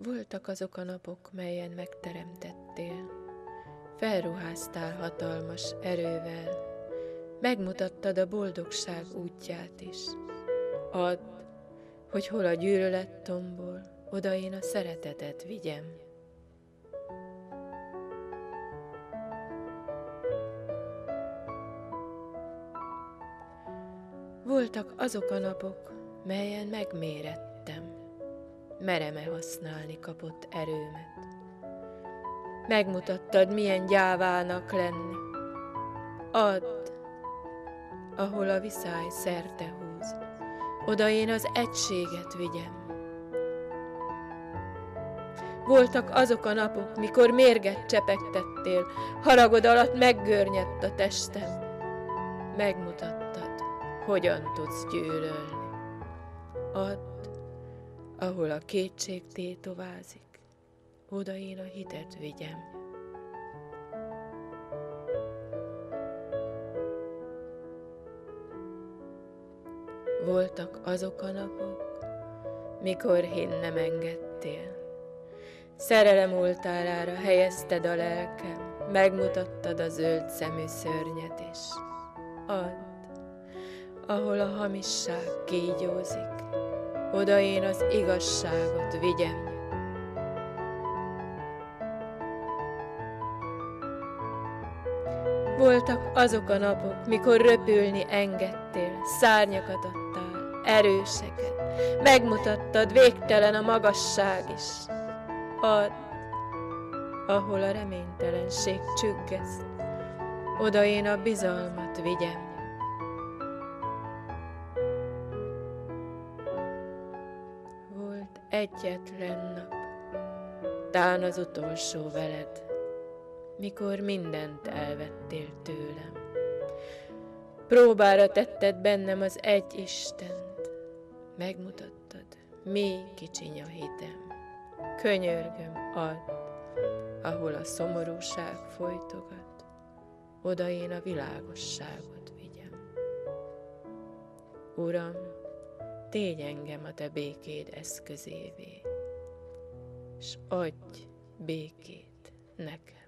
Voltak azok a napok, melyen megteremtettél, felruháztál hatalmas erővel, megmutattad a boldogság útját is. Add, hogy hol a gyűlölet tombol, oda én a szeretetet vigyem. Voltak azok a napok, melyen megmérettem, merem-e használni kapott erőmet. Megmutattad, milyen gyávának lenni. Add, ahol a viszály szerte húz, oda én az egységet vigyem. Voltak azok a napok, mikor mérget csepegtettél, haragod alatt meggörnyedt a testem. Megmutattad, hogyan tudsz gyűlölni. Add, ahol a kétség tétovázik, oda én a hitet vigyem. Voltak azok a napok, mikor hin nem engedtél. Szerelem oltárára helyezted a lelkem, megmutattad a zöld szemű szörnyet is. Add, ahol a hamisság kígyózik, oda én az igazságot vigyem. Voltak azok a napok, mikor röpülni engedtél, szárnyakat adtál, erőseket, megmutattad, végtelen a magasság is. Add, ahol a reménytelenség csüggeszt, oda én a bizalmat vigyem. Volt egyetlen nap, tán az utolsó veled, mikor mindent elvettél tőlem. Próbára tetted bennem az egy Istent, megmutattad, mi kicsiny a hitem. Könyörgöm, add, ahol a szomorúság folytogat, oda én a világosságot vigyem. Uram, tégy engem a te békéd eszközévé, s adj békét nekem.